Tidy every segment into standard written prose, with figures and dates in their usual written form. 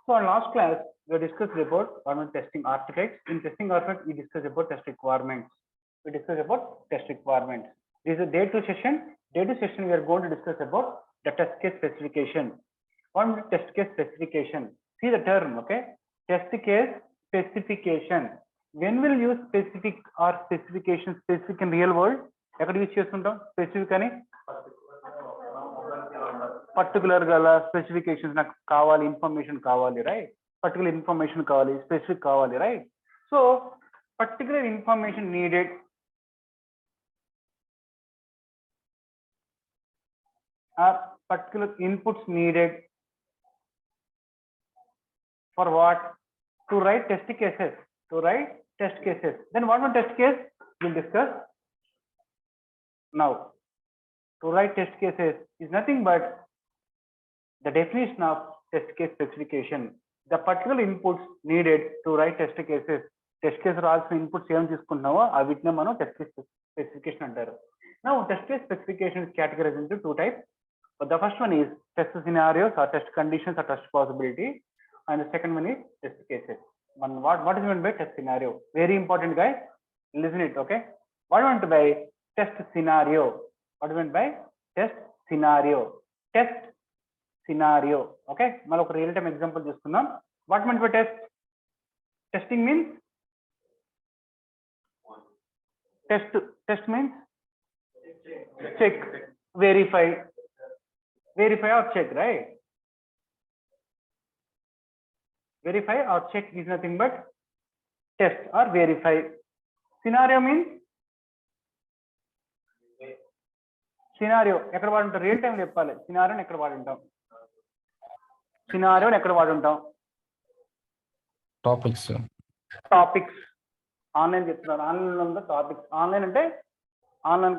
So in last class, we discussed about government testing architects. In testing architects, we discussed about test requirements. We discussed about test requirements. This is a day 2 session. Day 2 session, we are going to discuss about the test case specification. What is test case specification? See the term, okay? Test case specification. When will use specific or specification, specific in real world? ఎక్కడ use చేస్తుంటాం specific అని particular గల specifications నాకు కావాలి, information కావాలి, right? Particular information కావాలి, specific కావాలి, right? So particular information needed or particular inputs needed for what? To write test cases. To write test cases. Then what one test case we'll discuss now. To write test cases is nothing but the definition of test case specification. The particular inputs needed to write test cases. Test case also inputs ఏం తీసుకుంటున్నావో ఆ వీటిని మనం test case specification అంటారు. Now test case specification is categorized into two types. But the first one is test scenarios or test conditions or test possibility. And the second one is test cases. What is meant by test scenario? Very important, guys. Listen it, okay? What is meant by test scenario? What is meant by test scenario? Test scenario, okay? Mal oka real time example chestunam. What meant by test? Testing means test means check, verify or check, right? Verify or check is nothing but test or verify. Scenario means scenario ఎక్కడ వాడుంటాం? Real time చెప్పాలి. సినారియోని ఎక్కడ వాడుంటాం? సినారియోని ఎక్కడ వాడుంటాం? Topics online చెప్తున్నారు. Online ఉందా? Topics. Online అంటే ఆన్లైన్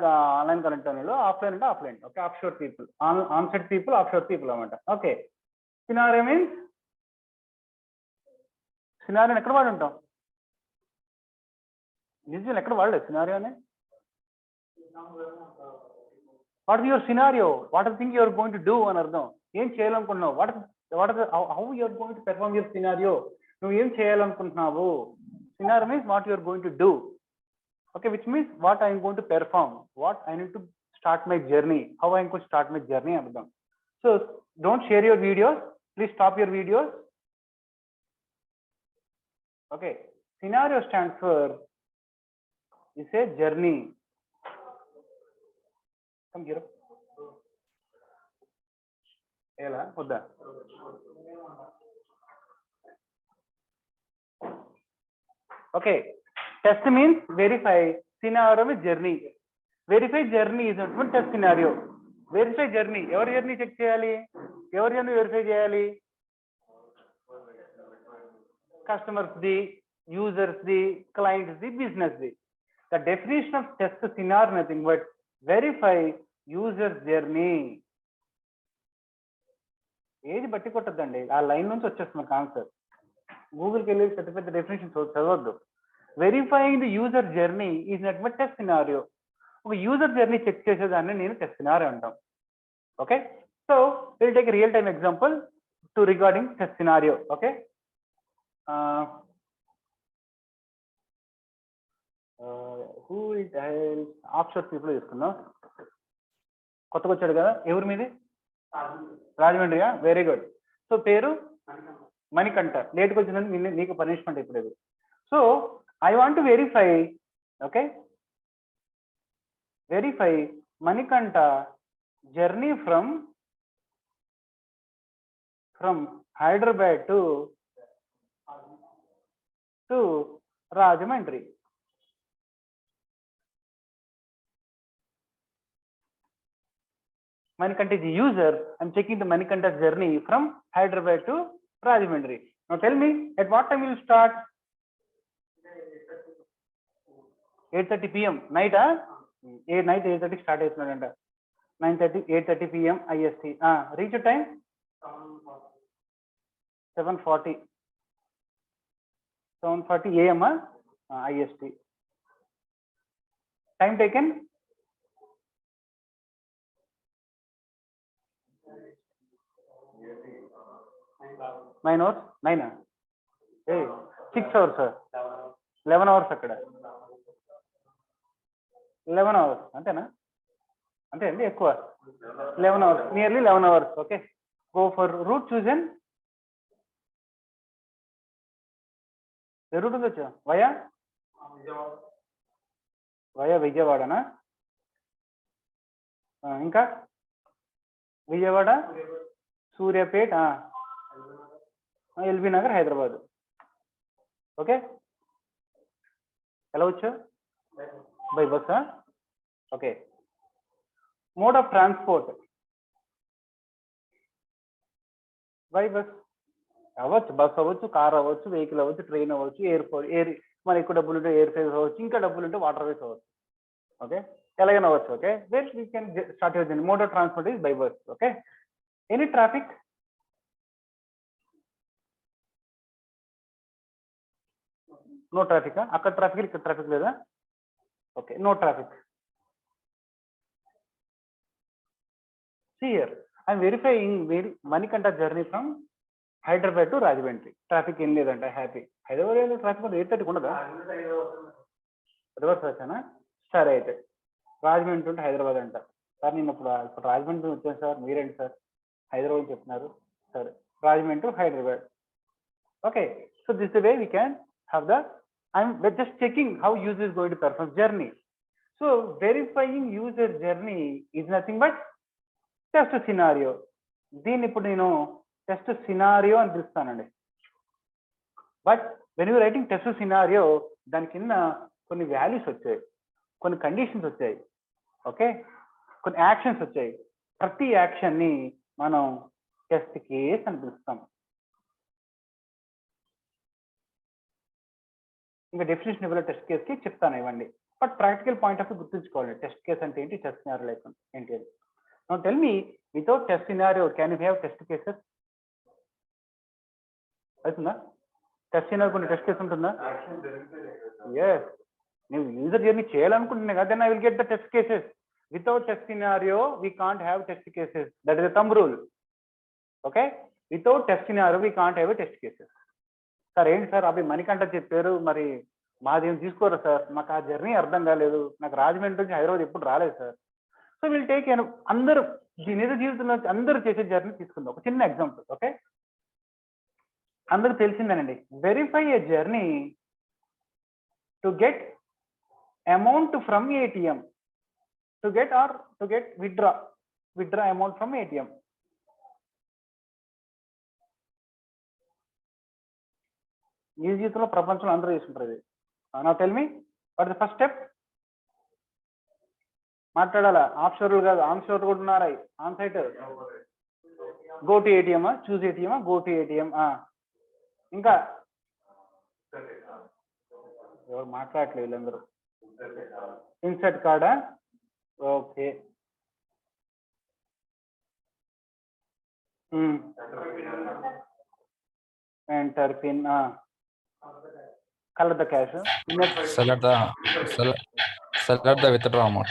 కరెంట్ వాళ్ళు, ఆఫ్లైన్ అంటే offline. Okay, offshore people, onsite people, offshore people అన్నమాట. ఓకే, సినారియో మీన్స్ సినారియోని ఎక్కడ వాడి ఉంటాం? నిజం ఎక్కడ వాడలేదు సినారియోని. What is your scenario? What are thing you're going to do అని అర్థం. ఏం చేయాలనుకుంటున్నావు? How you're going to perform your scenario? నువ్వు ఏం చేయాలనుకుంటున్నావు? Scenario means what you're going to do. Okay, which means what I'm going to perform, what I need to start my journey, how I'm going to start my journey అర్థం. So don't share your videos, please stop your videos. Okay, scenario stands for is a journey. Come here. Ela, odda. Okay, test means verify, scenario means journey. Verify journey is not test scenario. Verify journey, ఎవరి journey check చేయాలి? ఎవరి journey verify చేయాలి? Customers the, users the, clients the, business the. The definition of test scenario nothing but verify user journey. ఏది బట్టి కొట్టద్దండి, ఆ line నుంచి వచ్చేస్తుంది మనకు ఆన్సర్. గూగుల్కి వెళ్ళి పెద్ద పెద్ద డెఫినేషన్ చదవద్దు. Verifying the user journey is not but test scenario. ఒక యూజర్ జర్నీ చెక్ చేసేదాన్ని నేను టెస్ట్ సినారియో అంటాం. Okay, so will take real time example to regarding test scenario. Okay, who is offshore people తీసుకుందాం. కొత్తగా వచ్చాడు కదా, ఎవరి మీది? రాజమండ్రియా? Very good. సో పేరు మణికంఠ. లేట్కి వచ్చినందుకు నీకు పనిష్మెంట్ ఇప్పుడు. So I want to verify, okay, verify Manikanta journey from Hyderabad to Rajahmundry. Manikanta is a user. I'm checking the Manikanta's journey from Hyderabad to Rajahmundry. Now tell me, at what time will you start? 8:30 p.m. Night, night 8:30 start అయిపోయిందంట. 9:30, 8:30 p.m. IST. Reach your time? 7:40. 7:40 a.m. IST. Time taken? 9 9 hours 9 hey 6 hours sir 11 hours అక్కడ 11 hours అంతేనా అంతే అండి ఎక్కువ 11 hours nearly 11 hours okay go for route chosen ఏ route ఉంది వచ్చా via విజయవాడనా ఇంకా విజయవాడ సూర్యాపేట ఎల్బీ నగర్ హైదరాబాద్ ఓకే ఎలా వచ్చు బై బస్సా okay mode of transport by bus అవ్వచ్చు బస్ అవ్వచ్చు కార్ అవ్వచ్చు వెహికల్ అవ్వచ్చు ట్రైన్ అవ్వచ్చు ఎయిర్ మన ఎక్కువ డబ్బులు ఉంటే ఎయిర్ ఫేర్స్ అవ్వచ్చు ఇంకా డబ్బులు ఉంటే వాటర్ వేస్ అవ్వచ్చు ఓకే ఎలాగైనా అవ్వచ్చు okay well we can start your journey mode of transport is by bus okay any traffic no traffic అక్కడ ట్రాఫిక్ ఇక్కడ ట్రాఫిక్ లేదా okay no traffic see here I'm verifying Manikanta journey from Hyderabad to Rajahmundry traffic ఏం లేదంట happy Hyderabad traffic 8:30 ఉండదా reverse వచ్చానా సరే అయితే రాజమండ్రి ఉంటే హైదరాబాద్ అంట సార్ నేను ఇప్పుడు రాజమండ్రి వచ్చాను సార్ మీరేంటి సార్ హైదరాబాద్ చెప్తున్నారు సరే Rajahmundry Hyderabad okay so this the way we can have the we're just checking how user is going to perform journey. So verifying user journey is nothing but test scenario. దీన్ని ఇప్పుడు నేను test scenario అని పిలుస్తానండి but when you writing test scenario దాని కింద కొన్ని values వచ్చాయి కొన్ని కండిషన్స్ వచ్చాయి ఓకే కొన్ని యాక్షన్స్ వచ్చాయి ప్రతి యాక్షన్ని మనం టెస్ట్ కేస్ అని పిలుస్తాం ఇంకా డెఫినేషన్ ఇవ్వాలి టెస్ట్ కేస్కి చెప్తాను ఇవ్వండి but practical point of view గుర్తుంచుకోవాలి టెస్ట్ కేస్ అంటే ఏంటి టెస్ట్ సినారియో లేకుండా ఏంటి అని now tell me without test scenario can you have test cases అవుతుందా టెస్ట్ సినారియో కొన్ని టెస్ట్ కేసు ఉంటుందా ఎస్ నువ్వు యూజర్ జర్నీ చేయాలనుకుంటున్నా కదా then I will get the test cases without test scenario we can't have test cases that is the thumb rule okay without test scenario we can't have test cases sir ఏంటి sir అవి మణికంఠ చెప్పారు మరి మాదేం తీసుకోరా sir మాకు ఆ journey అర్థం కాలేదు నాకు రాజమండ్రి నుంచి హైదరాబాద్ ఎప్పుడు రాలేదు సార్ సో విల్ టేక్ అందరూ నిజ జీవితంలో అందరూ చేసే జర్నీ తీసుకుందాం ఒక చిన్న ఎగ్జాంపుల్ ఓకే అందరూ తెలిసిందేనండి verify a journey to get amount from ATM to get withdraw amount from ATM ఈ జీవితంలో ప్రపంచంలో అందరూ చేసుకుంటారు ఇది నా tell me what the first step మాట్లాడాలా ఆఫ్ షోర్లు కాదు ఆన్ షోర్ కూడా ఉన్నారా ఆన్ సైట్ గో టు ఏటీఎమా చూస్ ఏటీఎమా గో టు ఏటీఎం ఇంకా ఎవరు మాట్లాడట్లేదు వీళ్ళందరూ ఇన్సర్ట్ కార్డా okay enter pin collect the cash select the withdraw amount.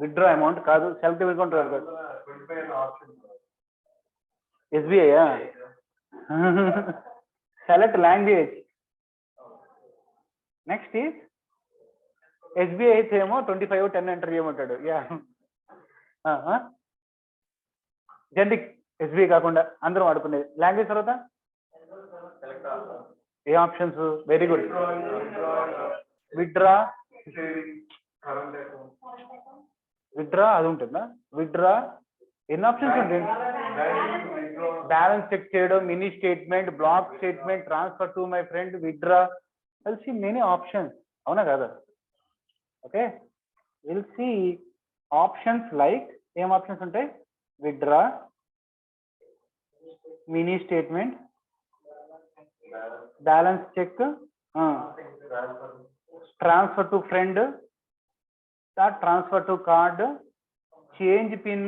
Withdraw amount కాదు సెలెక్ట్ అకౌంట్ కాదు SBI select language next is SBI అయితే ఏమో 25 10 ఎంటర్ చేయమంటాడు యా జెంటిక్ ఎస్బీఐ కాకుండా అందరం వాడుకునేది లాంగ్వేజ్ తర్వాత ఏ ఆప్షన్స్ వెరీ గుడ్ విత్డ్రా అది ఉంటుందా విత్డ్రా ఎన్ని ఆప్షన్స్ ఉంటాయి బ్యాలెన్స్ చెక్ చేయడం mini statement block statement transfer to my friend withdraw will see many options అవునా కదా okay will see options like ఏం ఆప్షన్స్ ఉంటాయి withdraw mini statement balance check transfer to friend transfer to card change pin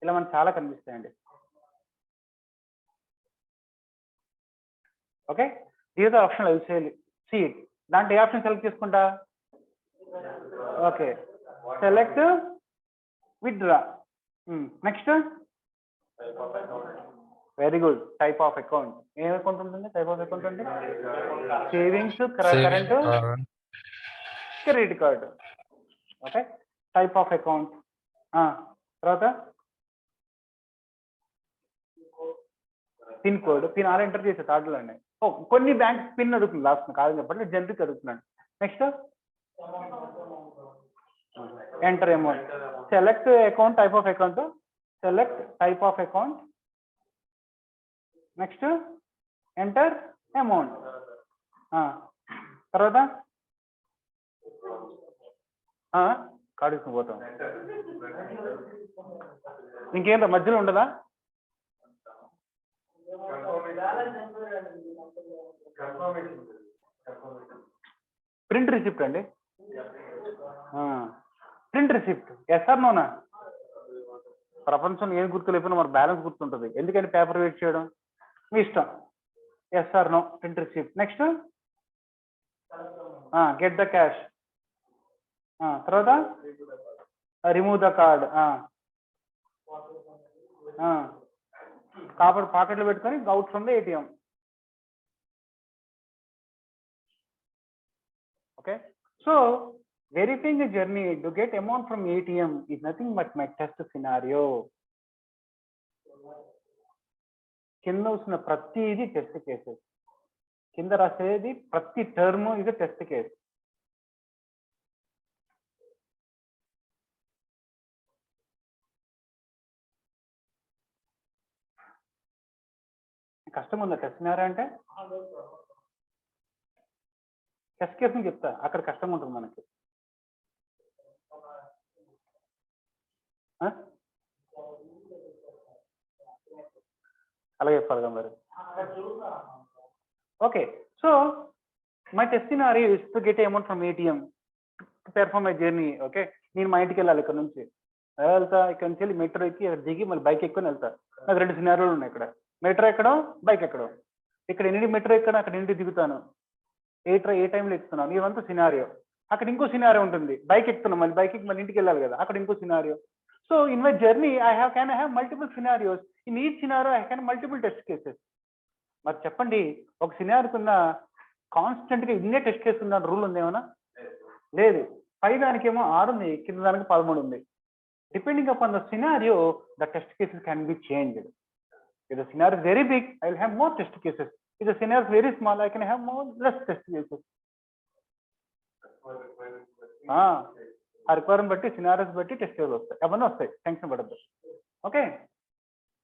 ఇలా మనకు చాలా కనిపిస్తాయండి okay these are option I will see it దాంట్లో ఏ ఆప్షన్ సెలెక్ట్ చేసుకుంటా okay select withdraw next very good. Type of account ఏం account ఉంటుంది? Type of account అంటే savings, current, credit card. Okay, type of account. తర్వాత pin code, pin or enter చేసే థర్డ్లో అండి. కొన్ని బ్యాంక్ పిన్ అడుగుతుంది లాస్ట్, కాదు చెప్పండి, జనరిక్ అడుగుతున్నాను. Next enter amount. Select account, type of account, select type of account. Next enter amount. తర్వాత కార్డు తీసుకుని పోతాం. ఇంకేంటో మధ్యలో ఉండదా? ప్రింట్ రిసిప్ట్ అండి. ప్రింట్ రిసిప్ట్ ఎస్ ఆర్ నోనా? ప్రపంచంలో ఏం గుర్తు లేకపోయినా మన బ్యాలెన్స్ గుర్తుంటుంది. ఎందుకంటే పేపర్ వెయిట్ చేయడం మీ ఇష్టం. Yes or no, print receipt. Next get the cash. తర్వాత రిమూవ్ ద కార్డ్. కాబట్టి పాకెట్లో పెట్టుకొని out from the ATM. Okay, so verifying a journey to get amount from ATM is nothing but my test scenario. కింద వస్తున్న ప్రతిది test cases, కింద రాసేది ప్రతి టర్మ్ ఇది టెస్ట్ కేస్. కష్టం ఉందా టెస్ట్ సినారియో అంటే? టెస్ట్ కేస్ ని చెప్తా, అక్కడ కష్టం ఉంటుంది మనకి. అలాగే చెప్పాలిగా మరి. Okay, so my test scenario is to get amount from ATM to perform my journey. Okay, నేను మా ఇంటికి వెళ్ళాలి, ఇక్కడ నుంచి వెళ్తా, ఇక్కడ నుంచి వెళ్ళి మెట్రో ఎక్కి ఇక్కడ దిగి మళ్ళీ బైక్ ఎక్కుని వెళ్తా. నాకు 2 సినారియోలు ఉన్నాయి. ఇక్కడ మెట్రో ఎక్కడం, బైక్ ఎక్కడం. ఇక్కడ ఎన్ని మెట్రో ఎక్కడం, అక్కడ ఇంటికి దిగుతాను, ఏ టైంలో ఎక్కుతున్నాను, ఇవంతా సినారియో. అక్కడ ఇంకో సినారియో ఉంటుంది, బైక్ ఎక్కుతున్నాం, మళ్ళీ బైక్ ఎక్కి మళ్ళీ ఇంటికి వెళ్ళాలి కదా, అక్కడ ఇంకో scenario. So in my journey I can have multiple scenarios. In each scenario I can multiple test cases. మరి చెప్పండి, ఒక సినారియో ఉన్న కాన్స్టెంట్ గా ఇన్నే టెస్ట్ కేసు ఉన్న రూల్ ఉంది ఏమన్నా? లేదు. పై దానికేమో 6 ఉంది, కింద దానికి 13 ఉంది. Depending upon the scenario the test cases can be changed. If the scenario is very big, I will have more test cases. If the scenario is very small, I can have less test cases. ఆ requirement బట్టి, scenarios బట్టి test కేసులు వస్తాయి, అవన్నీ వస్తాయి, tension పడద్దు. Okay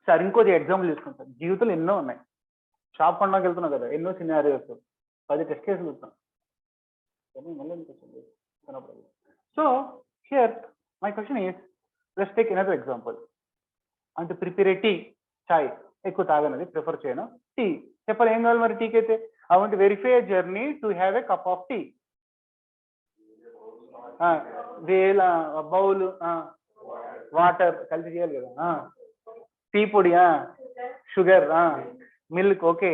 sir, ఇంకోటి example తీసుకుంటాం. జీవితంలో ఎన్నో ఉన్నాయి. షాప్ కొనడానికి వెళ్తున్నాం కదా, ఎన్నో సినారియోస్, 10 టెస్ట్ కేసులు ఇస్తాం. So here my question is, let's take another example. అంటే ప్రిపేర్ టీ, చాయ్ ఎక్కువ తాగనది, ప్రిఫర్ చేయను. టీ చెప్పాలి, ఏం కావాలి మరి టీకి అయితే? I want to verify a journey to have a cup of tea. వేల బౌల్, వాటర్ కలిసి చేయాలి కదా, టీ పొడి, sugar, milk. Okay,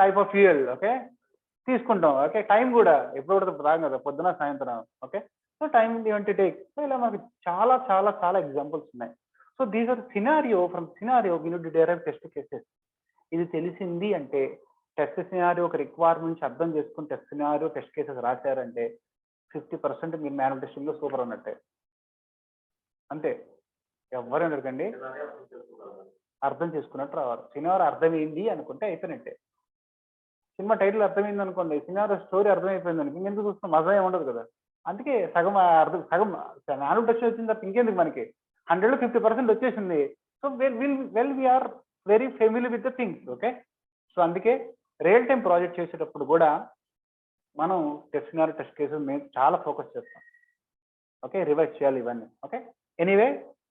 type of fuel. Okay, తీసుకుంటాం. ఓకే, టైం కూడా ఎప్పుడు కూడా తాగం కదా, పొద్దున సాయంత్రం. ఓకే, సో టైం ఏంటి టేక్. సో ఇలా మనకి చాలా చాలా చాలా ఎగ్జాంపుల్స్ ఉన్నాయి. So these are scenario, from scenario we need to derive test cases. ఇది తెలిసింది అంటే టెస్ట్ సినారియో ఒక రిక్వైర్మెంట్స్ అర్థం చేసుకుని టెస్ట్ సినారియో టెస్ట్ కేసెస్ రాశారంటే 50% మీరు మాన్యువల్ టెస్టింగ్ లో సూపర్ అన్నట్టే. అంతే, ఎవరు అడగండి, అర్థం చేసుకున్నట్టు రావాలి. సినారియో అర్థమైంది అనుకుంటే అయిపోయినట్టే. సినిమా టైటిల్ అర్థమైంది అనుకోండి, సినారియో స్టోరీ అర్థమైపోయింది అనుకో, ఇంకెందుకు చూస్తాం, మజా ఏమి ఉండదు కదా. అందుకే సగం మాన్యువల్ టెస్ట్ వచ్చిన తర్వాత ఇంకెందుకు మనకి 100లో 50% వచ్చేసింది. So well we are very familiar with the things. Okay, so అందుకే రియల్ టైం ప్రాజెక్ట్ చేసేటప్పుడు కూడా మనం టెస్ట్ సినారియో టెస్ట్ కేసెస్ మేము చాలా ఫోకస్ చేస్తాం. ఓకే, రివైజ్ చేయాలి ఇవన్నీ. ఓకే, ఎనీవే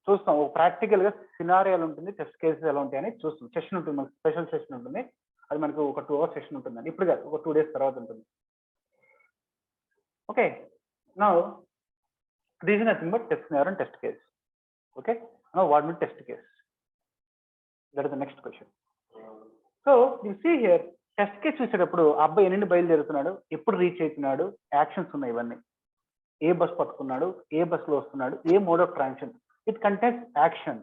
చూస్తాం, ఒక ప్రాక్టికల్ గా సినారియోలు ఉంటుంది, టెస్ట్ కేసెస్ ఎలా ఉంటాయని చూస్తాం. సెషన్ ఉంటుంది, మనకి స్పెషల్ సెషన్ ఉంటుంది, అది మనకు ఒక 2 hours సెషన్ ఉంటుందండి. ఇప్పుడు కాదు, ఒక 2 days తర్వాత ఉంటుంది. Okay, now this is nothing but test scenario and test case. Okay, now what mean test case, that is the next question. So you see here, test case చూసేటప్పుడు అబ్బాయి ఎన్ని బయలుదేరుతున్నాడు, ఎప్పుడు రీచ్ అవుతున్నాడు, యాక్షన్స్ ఉన్నాయి ఇవన్నీ. ఏ bus పట్టుకున్నాడు, ఏ bus లో వస్తున్నాడు, ఏ mode of transition, it contains action.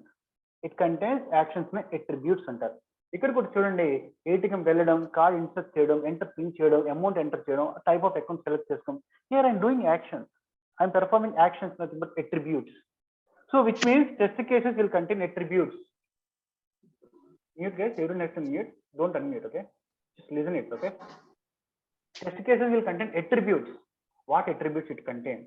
It contains actions ని అట్రిబ్యూట్స్ అంటారు. ఇక్కడ కూడా చూడండి, ఏటీఎం వెళ్ళడం, కార్డ్ ఇన్సర్ట్ చేయడం, ఎంటర్ పిన్ చేయడం, అమౌంట్ ఎంటర్ చేయడం, టైప్ ఆఫ్ అకౌంట్ సెలెక్ట్ చేసుకోవడం. Here I'm doing actions, I'm performing actions, nothing but attributes. So which means test cases will contain attributes. Mute guys, you don't have to mute, don't unmute, okay? Just listen it, okay? Test cases will contain attributes. What attributes it contains?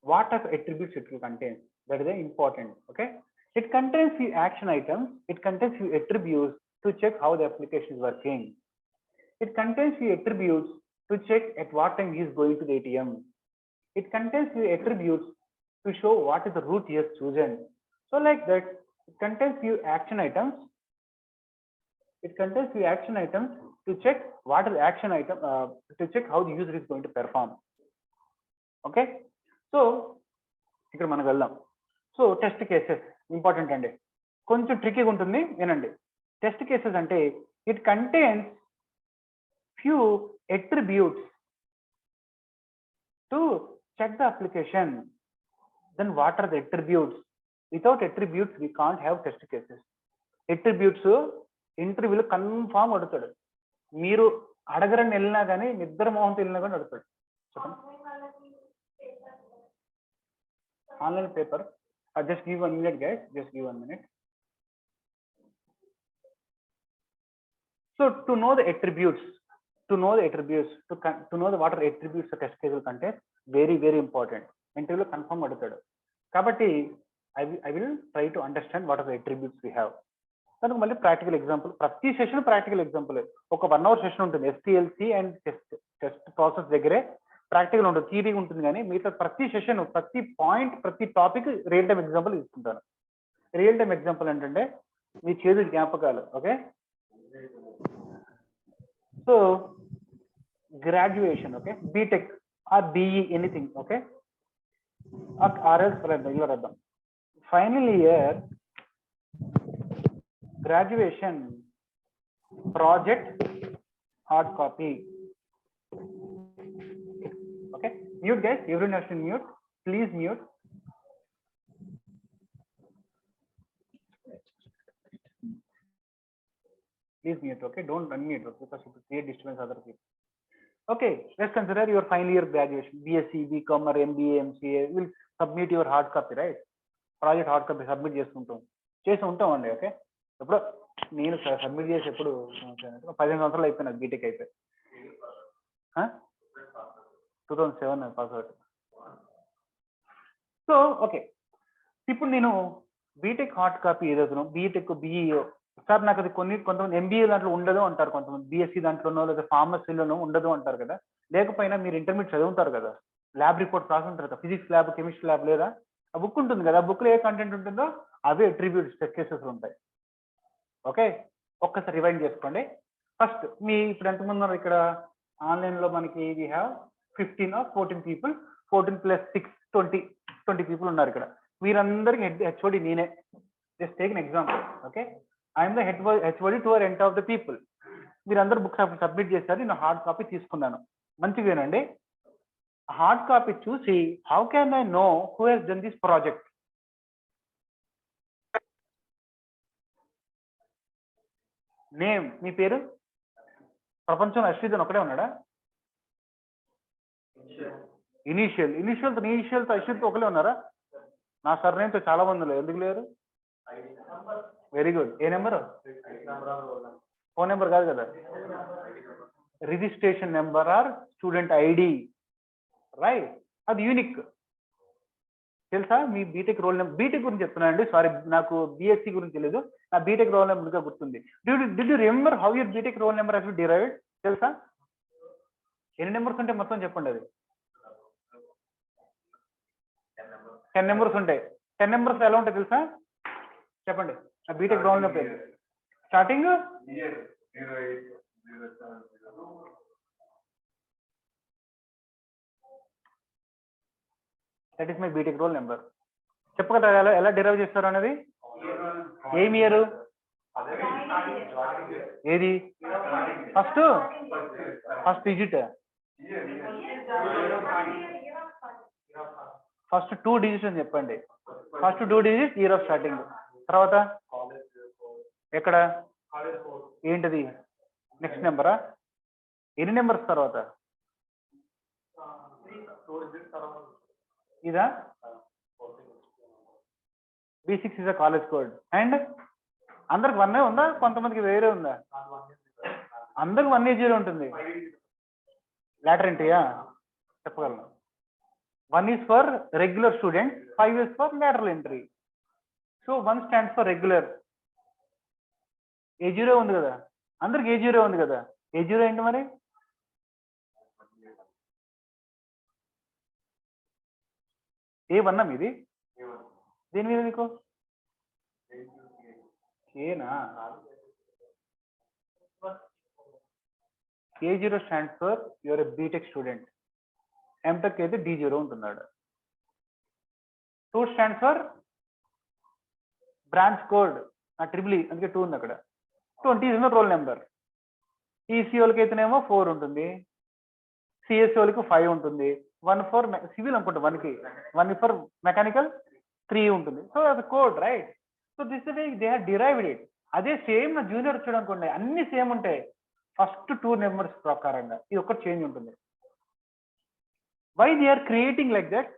What are attributes it will contain? That is important, okay? It contains few action items, it contains few attributes to check how the application is working. It contains few attributes to check at what time he is going to the ATM. It contains few attributes to show what is the route he has chosen. So like that, it contains few action items. It contains few action items to check what is the action item, to check how the user is going to perform. Okay? So, ఇక్కడ మనకు వెళ్దాం. So test cases important అండి, కొంచెం ట్రికీగా ఉంటుంది వినండి. Test cases అంటే it contains few attributes to check the application. Then what are the attributes? Without attributes we can't have test cases. Attributes ఇంటర్వ్యూలో కన్ఫామ్ అడుగుతాడు, మీరు అడగరని వెళ్ళినా కానీ నిద్ర మోహంతో వెళ్ళినా కానీ అడుగుతాడు. చెప్పండి. Online paper, just give 1 minute guys, just give 1 minute. So to know the attributes, to know what are attributes the test case will contain, very important. ఇంటర్వ్యూలో కన్ఫర్మ్ అడుగుతాడు. కాబట్టి I will try to understand what are the attributes we have. దానికి మళ్ళీ practical example, ప్రతి session practical example. ఒక 1 hour session ఉంటుంది, STLC and test process దగ్గరే practical ఉంటుంది, థియరీ ఉంటుంది. కానీ మిగతా ప్రతి సెషన్, ప్రతి పాయింట్, ప్రతి టాపిక్ రియల్ టైమ్ ఎగ్జాంపుల్ తీసుకుంటాను. రియల్ టైమ్ ఎగ్జాంపుల్ ఏంటంటే మీ చేదు జ్ఞాపకాలు. Okay, so graduation, okay, BTech or BE anything, okay, ఇలా రాద్దాం. Final year graduation project hard copy. Okay, mute guys, every nation mute, please mute. Please mute, okay? Don't unmute, okay? Because it will create disturbance other people. Okay, let's consider your final year graduation, BSc, BCom or MBA, MCA. You will submit your hard copy, right? Project hard copy submit చేసి ఉంటాం అండి. Okay, ఎప్పుడు నేను submit చేసి ఎప్పుడు 15 సంవత్సరాలు అయిపోయినా, BTech అయిపోయి 2007 పాస్ అవుట్. సో ఓకే, ఇప్పుడు నేను బీటెక్ హార్డ్ కాపీ ఏదైతే బీటెక్ BE, సార్ నాకు అది కొంతమంది MBA దాంట్లో ఉండదు అంటారు, కొంతమంది BSc దాంట్లోనో లేదా ఫార్మసీలోనో ఉండదు అంటారు కదా. లేకపోయినా మీరు ఇంటర్మీడియట్ చదువుతారు కదా, ల్యాబ్ రిపోర్ట్ రాసుంటారు కదా, ఫిజిక్స్ ల్యాబ్, కెమిస్ట్రీ ల్యాబ్, లేదా ఆ బుక్ ఉంటుంది కదా, ఆ బుక్లో ఏ కంటెంట్ ఉంటుందో అవే అట్రిబ్యూట్స్, టెస్ట్ కేసెస్ ఉంటాయి. ఓకే, ఒక్కసారి రివైండ్ చేసుకోండి. ఫస్ట్ మీ ఇప్పుడు ఎంతమంది ఉన్నారు ఇక్కడ ఆన్లైన్లో? మనకి we have 15 or 14 people, 14 + 6 20 people ఉన్నారు ఇక్కడ. వీరందరికి HOD నేనే. Just take an example. Okay, I'm the HOD to end of the people. మీరందరూ బుక్స్ సబ్మిట్ చేశారు, నేను హార్డ్ కాపీ తీసుకున్నాను. మంచిగా వినండి, హార్డ్ కాపీ చూసి how can I know who he's done this project? Name, మీ పేరు, ప్రపంచంలో అశ్విత్ ఒకడే ఉన్నాడా? ఇనిషియల్తో అశ్విత్ ఒకలే ఉన్నారా? నా సర్నేమ్తో చాలా మంది ఉన్నారు, ఎందుకు లేరు? Very good. ఏ నెంబరు? ఫోన్ నెంబర్ కాదు కదా, registration number or student ID, right? అది యూనిక్. తెలుసా మీ బీటెక్ రోల్ నెంబర్? బీటెక్ గురించి చెప్తున్నాను అండి, సారీ, నాకు BSc గురించి తెలియదు. నా బీటెక్ రోల్ నెంబర్గా గుర్తుంది. Did you remember how your BTech roll number has been derived? తెలుసా? ఎన్ని నెంబర్స్ ఉంటాయి మొత్తం చెప్పండి. అది 10 నెంబర్స్ ఉంటాయి. 10 నెంబర్స్ ఎలా ఉంటాయి తెలుసా? చెప్పండి. నా BTech roll number starting that is my BTech roll number. చెప్పగలరా ఎలా డిరైవ్ చేస్తారు అనేది? ఏం ఇయర్? ఏది? ఫస్ట్ డిజిట్, ఫస్ట్ 2 digits అని చెప్పండి. First 2 digits year of starting. తర్వాత ఎక్కడ ఏంటిది నెక్స్ట్ నెంబరా ఎన్ని నెంబర్స్ తర్వాత ఇదా B6 is a college code and అందరికి 1 ఉందా కొంతమందికి వేరే ఉందా అందరికి 180 ఉంటుంది లాటర్ ఎంట్రీయా చెప్పగలను 1 is for regular student 5 is for lateral entry so 1 stands for regular A0 ఉంది కదా అందరికి A0 ఉంది కదా A0 ఏంటి మరి A1 మీది దేని మీద మీకు ఏనా A0 stands for you are a B.Tech student M.Tech అయితే D0 ఉంటున్నాడు 2 stands for branch code triple అందుకే 2 ఉంది అక్కడ 20 is రోల్ నెంబర్ ఈసీ వాళ్ళకి అయితేనేమో 4 ఉంటుంది సిఎస్సి వాళ్ళకి 5 ఉంటుంది 1 ఫర్ సివిల్ అనుకుంటా 1 ఫర్ మెకానికల్ 3 ఉంటుంది సో అది code right so this way they have derived it అదే సేమ్ నా జూనియర్ చూడనుకోండి అన్ని సేమ్ ఉంటాయి ఫస్ట్ 2 నెంబర్స్ ప్రకారంగా ఇది ఒక్కటి చేంజ్ ఉంటుంది why they are creating like that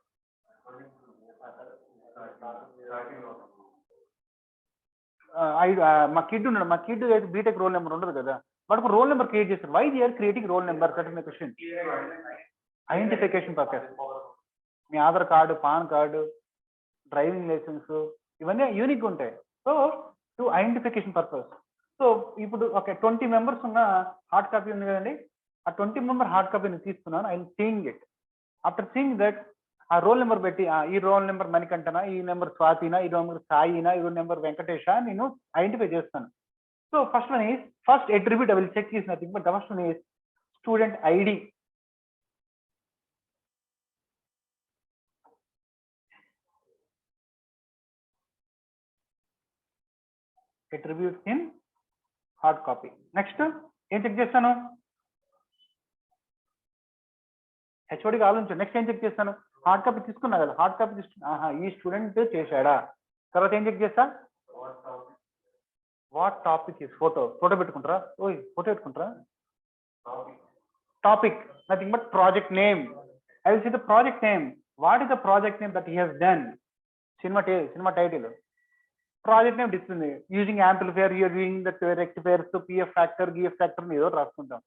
మా కిడ్ ఉన్నాడు మా కిడ్ అయితే బీటెక్ రోల్ నెంబర్ ఉండదు కదా వాడికి రోల్ నెంబర్ క్రియేట్ చేస్తారు why they are creating roll number that is my question identification purpose మీ Aadhaar card PAN card driving licence ఇవన్నీ యూనిక్ ఉంటాయి so to identification purpose so ఇప్పుడు ఒక 20 మెంబర్స్ ఉన్న హార్డ్ కాపీ ఉంది కదండి ఆ 20 మెంబర్ హార్డ్ కాపీని తీసుకున్నాను I seeing it after seeing that ఆ రోల్ నెంబర్ పెట్టి ఈ రోల్ నెంబర్ మణికంఠనా ఈ నెంబర్ స్వాతినా ఈ నెంబర్ సాయినా ఈ నెంబర్ వెంకటేష నేను ఐడెంటిఫై చేస్తాను so first one is first attribute I will check is nothing but the first one is student ID attributes in hard copy next ఏం check చేస్తాను హెచ్ఓడికి ఆలోచించు నెక్స్ట్ ఏం చెక్ చేస్తాను హార్డ్ కాపీ తీసుకున్నా కదా హార్డ్ కాపీ తీసుకున్నా ఈ స్టూడెంట్ చేశాడా తర్వాత ఏం చెక్ చేస్తా వాట్ టాపిక్ ఇస్ ఫోటో పెట్టుకుంటారా ఓయ్ ఫోటో పెట్టుకుంటారా topic nothing but project name I will see the project name what is the project name that he he's done cinema title project name display using amplifier you're using that rectifiers PF factor GF factor ఏదో రాసుకుంటాం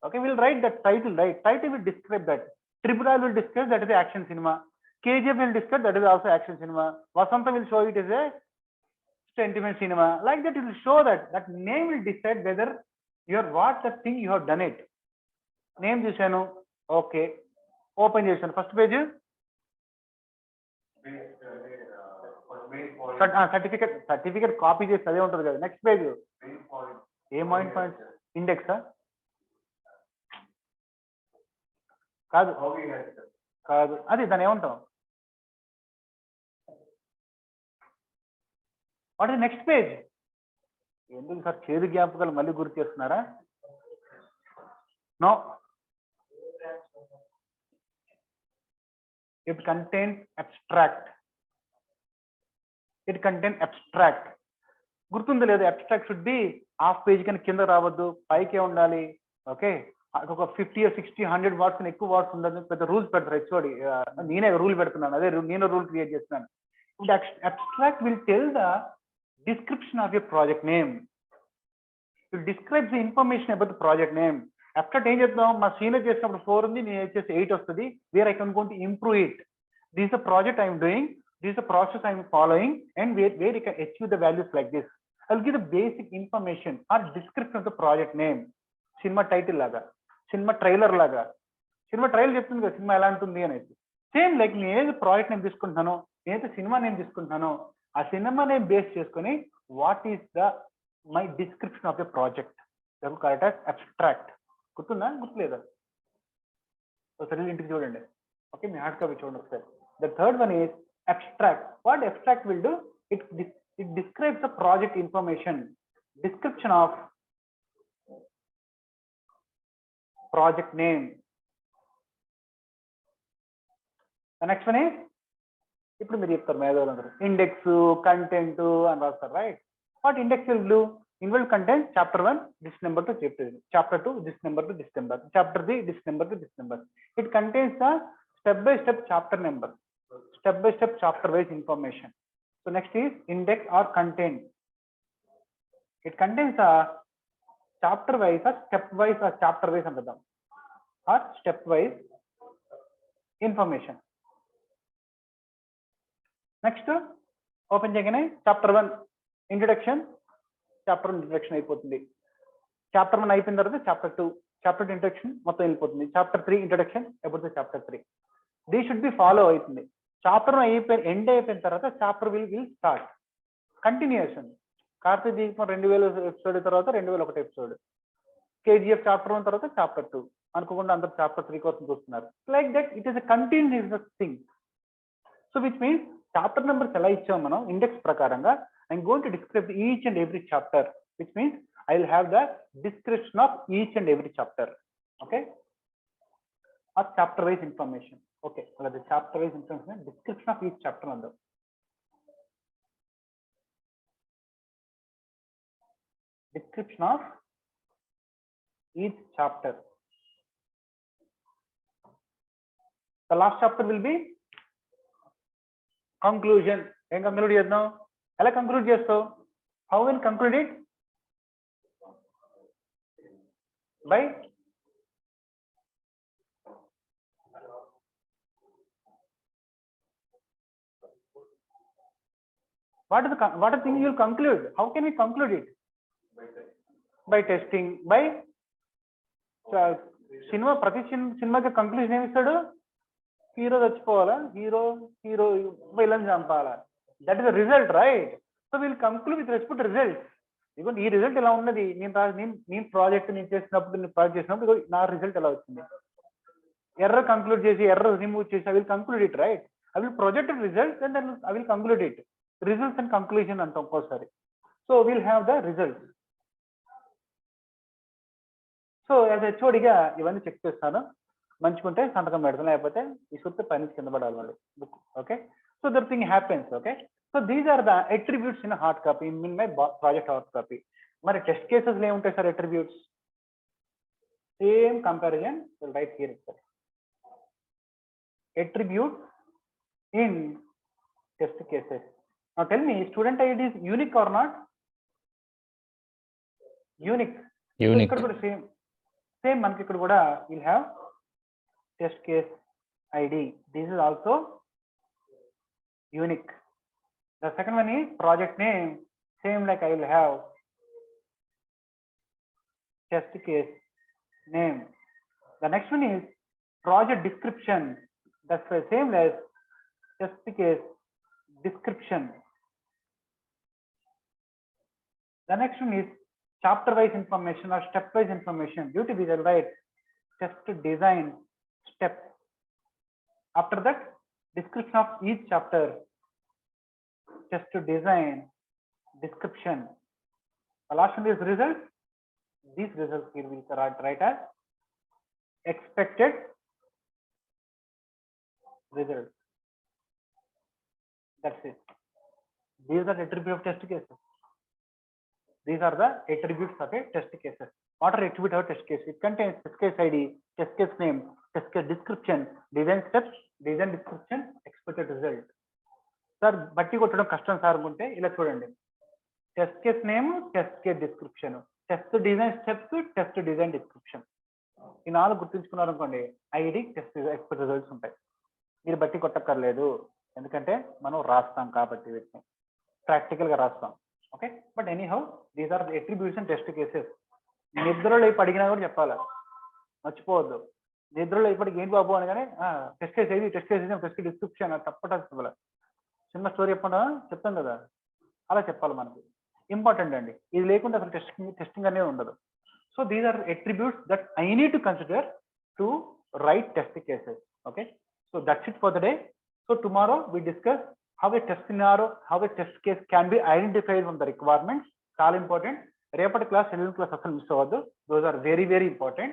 okay we'll write that title right title will describe that triple I will discuss that is the action cinema KGF will discuss that is also action cinema Vasanta will show it as a sentiment cinema like that it will show that name will decide whether you are what the thing you have done it name chusanu okay open chesanu first page certificate copy chesi ade untadu kada next page a point index కాదు అది దాన్ని ఏమంటాం what is next page ఎందుకు sir చేదు జ్ఞాపకాలు మళ్ళీ గుర్తు చేస్తున్నారా నో ఇట్ కంటైన్ అబ్స్ట్రాక్ట్ గుర్తుంది లేదు abstract should be half page కన్నా కింద రావద్దు పైకే ఉండాలి ఓకే ఒక 50 or 60 100 వాట్స్ ఎక్కువ వాట్స్ ఉండదు పెద్ద రూల్స్ పెడతారు హెచ్ఓడి నేనే రూల్ పెడుతున్నాను అదే నేను రూల్ క్రియేట్ చేస్తున్నాను ఇప్పుడు abstract will tell the description of your project name will describe the information about the project name abstract ఏం చేద్దాం మా సీనియర్ చేసినప్పుడు 4 ఉంది నేను వచ్చేసి 8 వస్తుంది where I can gone to improve it this the project I'm doing this the process I'm following and where I can achieve the values like this I will give the basic information or description of the project name cinema title లాగా cinema trailer లాగా cinema trailer చెప్తుంది కదా cinema ఎలా ఉంటుంది అనేసి same like నేను ఏది project name తీసుకుంటున్నానో నేనైతే సినిమా నేమ్ తీసుకుంటున్నానో ఆ సినిమా నేమ్ బేస్ చేసుకొని what is the my description of the project correct as abstract గుర్తుందా గుర్తులేదా ఒకసారి ఇంటికి చూడండి ఓకే మీ హార్డ్ కాపీ చూడండి ఒకసారి the third one is abstract what abstract will do it describes the project information description of project name. The next one is ఇప్పుడు మీరు చెప్తారు మేధావులందరూ ఇండెక్స్ కంటెంట్ అని రాస్తారు right What index will do? It will contain chapter 1 this number to chapter 2 this number to this number, chapter 3 this number to this number. It contains a step by step chapter number, step by step chapter wise information. So next is index or content. It contains a chapter wise or step wise or chapter wise another or step wise information. Next open cheyagane chapter 1 introduction, chapter 1 introduction అయిపోతుంది. chapter 1 అయిపోయిన తర్వాత chapter 2 chapter 2 introduction మొత్తం వెళ్ళిపోతుంది. chapter 3 introduction అయిపోతే chapter 3. This should be follow అవుతుంది. chapter 1 అయిపోయి end అయిపోయిన తర్వాత chapter will start continuation. Karthika దీపం 2000 ఎపిసోడ్ తర్వాత 2001 ఎపిసోడ్, కేజీఎఫ్ చాప్టర్ 1 తర్వాత చాప్టర్ 2 అనుకోకుండా అందరూ చాప్టర్ 3 కోసం చూస్తున్నారు. Like that it is a continuous thing. So which means chapter numbers ఎలా ఇచ్చాం మనం ఇండెక్స్ ప్రకారంగా I'm going to describe each and every chapter, which means I will have the description of each and every chapter. Okay, ఆ chapter wise information. Okay, అలాగే chapter wise information description of each chapter అందాం. Description of each chapter. The last chapter will be conclusion. Em conclude chestam? Ela conclude chestav? How will conclude it? By what are the things you will conclude? How can we conclude it? By testing, by cinema, ప్రతి సినిమాకి conclusion ఏమి ఇస్తాడు? Hero చచ్చిపోవాలా, hero villain చంపాలా. That is the result, right? So will conclude with respect result. ఇదిగో ఈ result ఎలా ఉన్నది, నేను ప్రాజెక్ట్ చేసినప్పుడు నా రిజల్ట్ ఎలా వచ్చింది. ఎర్రర్ కంక్లూడ్ చేసి ఎర్రర్ రిమూవ్ చేసి I will conclude it, right? I will project results and then I will conclude it. Results and conclusion అంటాం ఒక్కోసారి. So will have the results. So as హెచ్ఓడిగా ఇవన్నీ చెక్ చేస్తాను. మంచుకుంటే సంతకం పెడతాను, లేకపోతే ఈ సుత్తి పని కింద పడాలి వాళ్ళు book. Okay, so that thing happens. Okay, so these are the attributes in hard copy, in my project hard copy. మరి టెస్ట్ కేసెస్ ఏముంటాయి sir attributes? Same comparison right here it. attribute in test cases. Now tell me, student ID is unique or not? Unique. Unique. So, same manki ikkada kuda we'll have test case ID. This is also unique. The second one is project name. Same like I will have test case name. The next one is project description. That's the same as test case description. The next one is chapter wise information or step wise information. Due to visual right, test design step. After that, description of each chapter, test design description. The last one is results. These results here we write as expected results. That's it. These are the attributes of test cases. These are the attributes of a test cases. What are attributes of test case? It contains test case ID, test case name, test case description, design steps, design description, expected result. Sir, batti kottadam kashtam sir anunte ila chudandi. Test case name, test case description, test design steps, test design description. ఈ నాలుగు గుర్తుంచుకున్నారు అనుకోండి, ID test expect results ఉంటాయి. మీరు బట్టి కొట్టక్కర్లేదు, ఎందుకంటే మనం రాస్తాం కాబట్టి వీటిని ప్రాక్టికల్ గా రాస్తాం. Okay, but anyhow these are the attributes and test cases. నిద్రలో ఇప్పుడు అడిగినా కూడా చెప్పాలి, మర్చిపోవద్దు. నిద్రలో ఇప్పటికి ఏంటి బాబు అనగానే టెస్ట్ కేస్ ఏది, టెస్ట్ కేస్ టెస్ట్ డిస్క్రిప్షన్ తప్పట చిన్న స్టోరీ చెప్పకుండా చెప్తాం కదా, అలా చెప్పాలి మనకి. ఇంపార్టెంట్ అండి, ఇది లేకుండా అసలు టెస్టింగ్ అనేది ఉండదు. So these are attributes that I need to consider to write test cases. Okay, so that's it for the day. So tomorrow we discuss how a test scenario, how a test case can be identified from the requirements. All important. Report class, 11 class, those are very, very important.